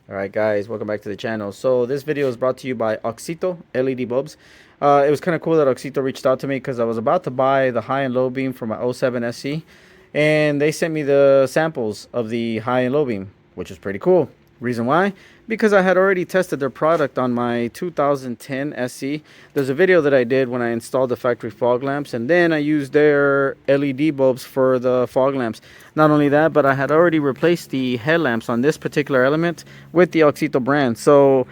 Alright guys, welcome back to the channel. So this video is brought to you by Auxito LED bulbs. It was kind of cool that Auxito reached out to me because I was about to buy the high and low beam for my 07 SC, and they sent me the samples of the high and low beam, which is pretty cool. Reason why? Because I had already tested their product on my 2010 SC. There's a video that I did when I installed the factory fog lamps, and then I used their LED bulbs for the fog lamps. Not only that, but I had already replaced the headlamps on this particular element with the Auxito brand. So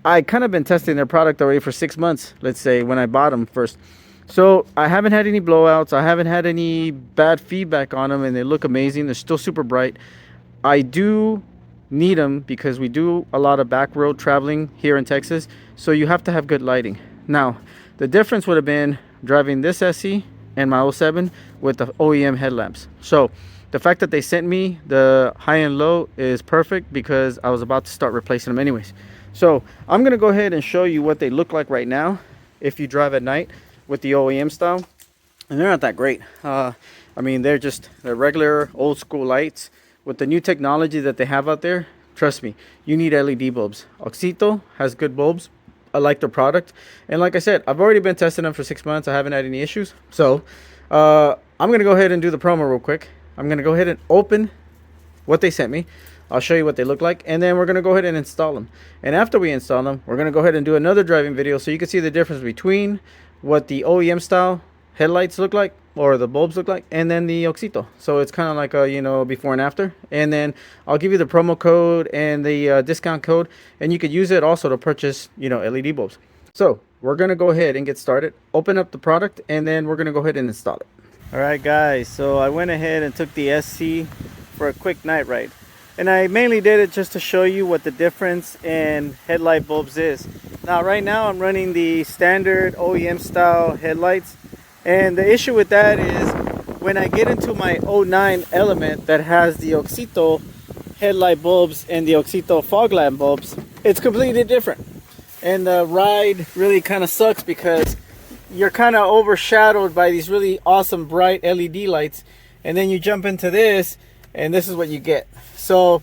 I kind of been testing their product already for 6 months, let's say, when I bought them first. So I haven't had any blowouts. I haven't had any bad feedback on them, and they look amazing. They're still super bright. I do need them because we do a lot of back road traveling here in Texas, so you have to have good lighting. Now the difference would have been driving this SE and my 07 with the OEM headlamps. So the fact that they sent me the high and low is perfect because I was about to start replacing them anyways. So I'm gonna go ahead and show you what they look like right now if you drive at night with the OEM style, and they're not that great. I mean, they're regular old school lights. With the new technology that they have out there, trust me, you need LED bulbs. Auxito has good bulbs. I like their product, and like I said, I've already been testing them for 6 months. I haven't had any issues. So I'm gonna go ahead and do the promo real quick. I'm gonna go ahead and open what they sent me. I'll show you what they look like, and then we're gonna go ahead and install them. And after we install them, we're gonna go ahead and do another driving video so you can see the difference between what the OEM style headlights look like, or the bulbs look like, and then the Auxito. So it's kind of like a, you know, before and after. And then I'll give you the promo code and the discount code, and you could use it also to purchase, you know, LED bulbs. So we're gonna go ahead and get started, open up the product, and then we're gonna go ahead and install it. All right guys, so I went ahead and took the SC for a quick night ride, and I mainly did it just to show you what the difference in headlight bulbs is. Now right now I'm running the standard OEM style headlights, and the issue with that is when I get into my 09 element that has the Auxito headlight bulbs and the Auxito fog lamp bulbs, it's completely different. And the ride really kind of sucks because you're kind of overshadowed by these really awesome bright LED lights, and then you jump into this and this is what you get. So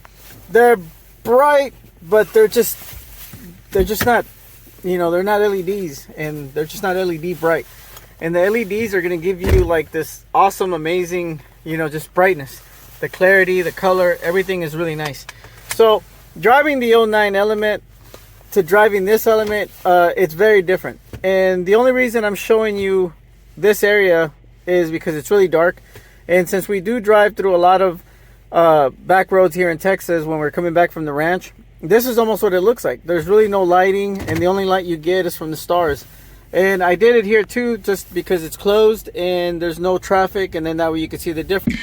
they're bright, but they're just not, you know, they're not LEDs, and they're just not LED bright. And the LEDs are going to give you like this awesome, amazing, you know, just brightness. The clarity, the color, everything is really nice. So driving the 09 element to driving this element, it's very different. And the only reason I'm showing you this area is because it's really dark. And since we do drive through a lot of back roads here in Texas when we're coming back from the ranch, this is almost what it looks like. There's really no lighting, and the only light you get is from the stars. And I did it here too, just because it's closed and there's no traffic, and then that way you can see the difference.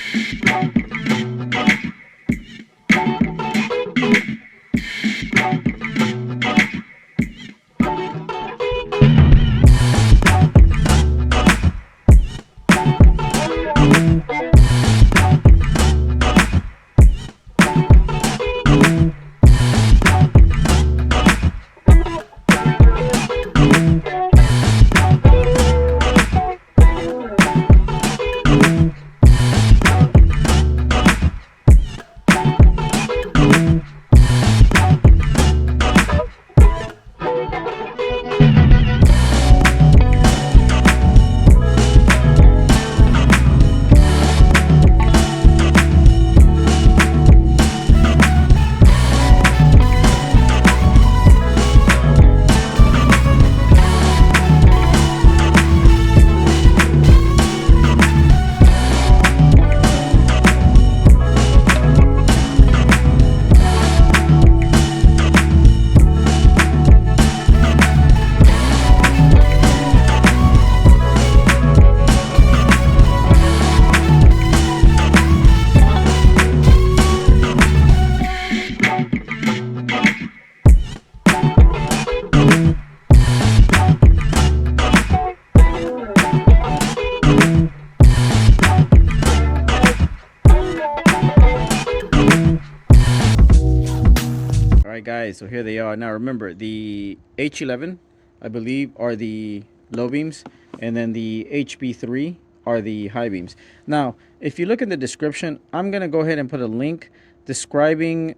Guys, so here they are. Now remember, the H11 I believe are the low beams, and then the HB3 are the high beams. Now if you look in the description, I'm gonna go ahead and put a link describing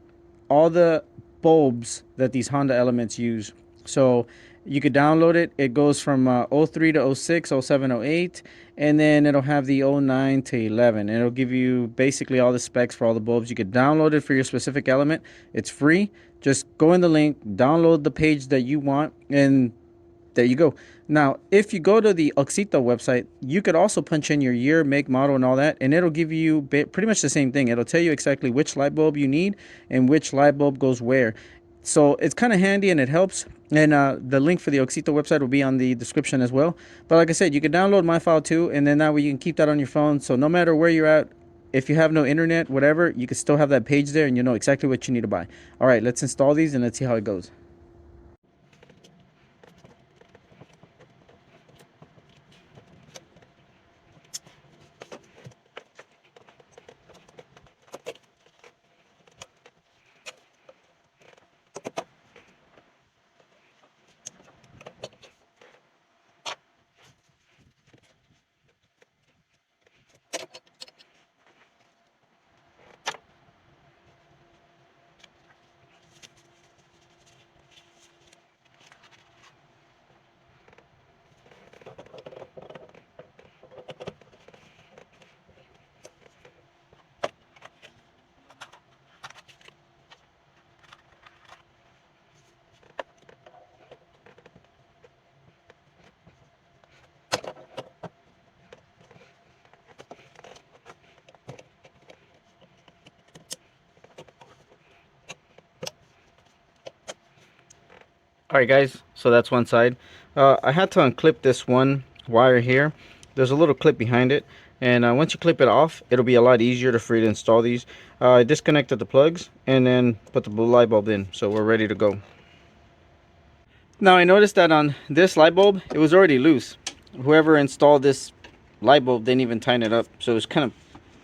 all the bulbs that these Honda Elements use. So you could download it. It goes from 03 to 06, 07, 08, and then it'll have the 09 to 11. And it'll give you basically all the specs for all the bulbs. You could download it for your specific element. It's free. Just go in the link, download the page that you want, and there you go. Now, if you go to the Auxito website, you could also punch in your year, make, model, and all that, and it'll give you pretty much the same thing. It'll tell you exactly which light bulb you need and which light bulb goes where. So it's kind of handy and it helps. And the link for the Auxito website will be on the description as well. But like I said, you can download my file too, and then that way you can keep that on your phone. So no matter where you're at, if you have no internet, whatever, you can still have that page there and you know exactly what you need to buy. All right, let's install these and let's see how it goes. Alright guys, so that's one side. I had to unclip this one wire here. There's a little clip behind it, and once you clip it off, it'll be a lot easier for you to install these. I disconnected the plugs and then put the blue light bulb in, so we're ready to go. Now I noticed that on this light bulb, it was already loose. Whoever installed this light bulb didn't even tighten it up, so it was kind of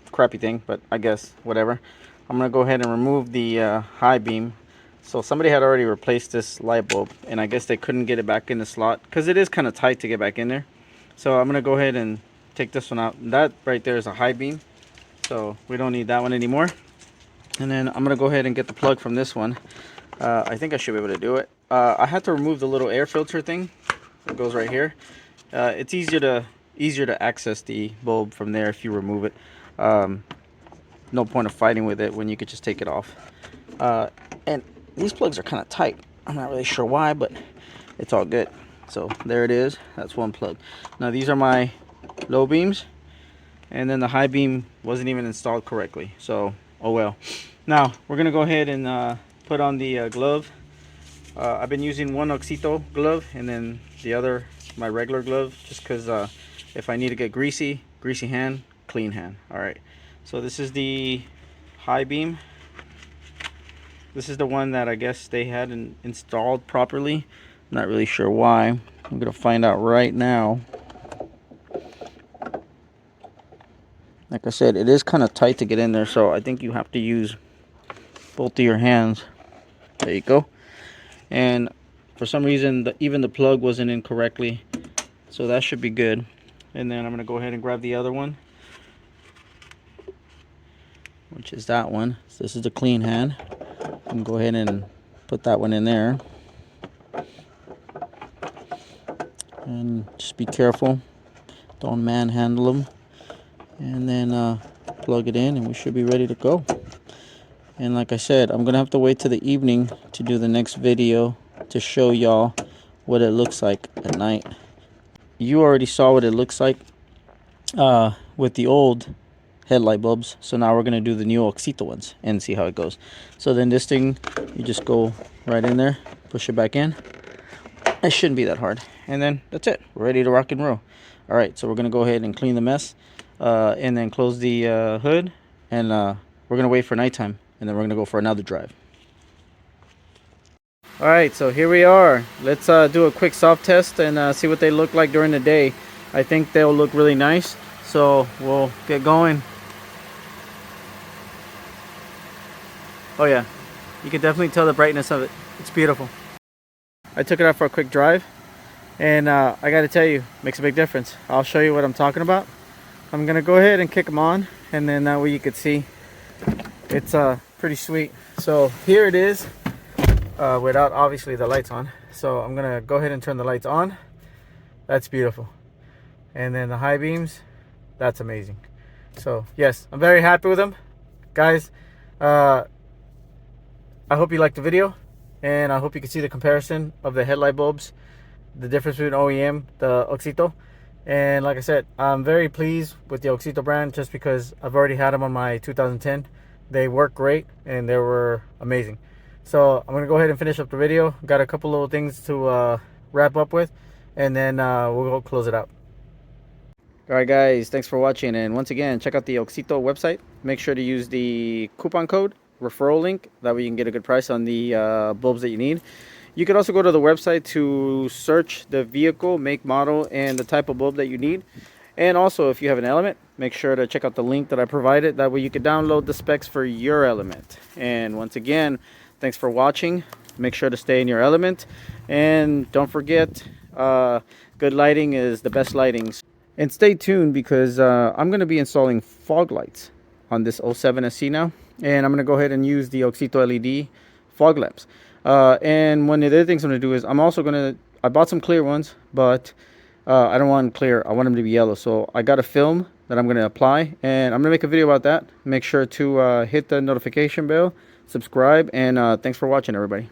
a crappy thing, but I guess whatever. I'm gonna go ahead and remove the high beam. So somebody had already replaced this light bulb, and I guess they couldn't get it back in the slot because it is kind of tight to get back in there. So I'm gonna go ahead and take this one out. That right there is a high beam, so we don't need that one anymore. And then I'm gonna go ahead and get the plug from this one. I think I should be able to do it. I had to remove the little air filter thing that goes right here. It's easier to access the bulb from there if you remove it. No point of fighting with it when you could just take it off. And these plugs are kind of tight. I'm not really sure why, but it's all good. So there it is. That's one plug. Now these are my low beams, and then the high beam wasn't even installed correctly. So oh well. Now we're gonna go ahead and put on the glove. I've been using one Auxito glove and then the other my regular glove, just because if I need to get greasy hand, clean hand. All right. So this is the high beam. This is the one that I guess they hadn't installed properly. I'm not really sure why. I'm gonna find out right now. Like I said, it is kind of tight to get in there, so I think you have to use both of your hands. There you go. And for some reason, even the plug wasn't in correctly, so that should be good. And then I'm gonna go ahead and grab the other one, which is that one. So this is the clean hand. And go ahead and put that one in there, and just be careful, don't manhandle them, and then plug it in and we should be ready to go. And like I said, I'm gonna have to wait till the evening to do the next video to show y'all what it looks like at night. You already saw what it looks like with the old headlight bulbs, so now we're gonna do the new Auxito ones and see how it goes. So then this thing, you just go right in there, push it back in. It shouldn't be that hard, and then that's it. We're ready to rock and roll. All right, so we're gonna go ahead and clean the mess, and then close the hood, and we're gonna wait for nighttime, and then we're gonna go for another drive. All right, so here we are. Let's do a quick soft test and see what they look like during the day. I think they'll look really nice, so we'll get going. Oh yeah, you can definitely tell the brightness of it. It's beautiful. I took it out for a quick drive, and I gotta tell you, makes a big difference. I'll show you what I'm talking about. I'm gonna go ahead and kick them on, and then that way you can see it's pretty sweet. So here it is. without obviously the lights on. So I'm gonna go ahead and turn the lights on. That's beautiful. And then the high beams, that's amazing. So yes, I'm very happy with them, guys. I hope you liked the video, and I hope you can see the comparison of the headlight bulbs, the difference between OEM, the Auxito. And like I said, I'm very pleased with the Auxito brand just because I've already had them on my 2010. They work great and they were amazing. So I'm gonna go ahead and finish up the video. Got a couple little things to wrap up with, and then we'll go close it out. Alright guys, thanks for watching, and once again, check out the Auxito website. Make sure to use the coupon code referral link, that way you can get a good price on the bulbs that you need. You can also go to the website to search the vehicle, make, model, and the type of bulb that you need. And also, if you have an element, make sure to check out the link that I provided, that way you can download the specs for your element. And once again, thanks for watching. Make sure to stay in your element, and don't forget, good lighting is the best lighting. And stay tuned, because I'm going to be installing fog lights on this 07 SC now, and I'm going to go ahead and use the Auxito LED fog lamps. And one of the other things I'm going to do is I bought some clear ones, but I don't want them clear. I want them to be yellow. So I got a film that I'm going to apply, and I'm going to make a video about that. Make sure to hit the notification bell, subscribe, and thanks for watching, everybody.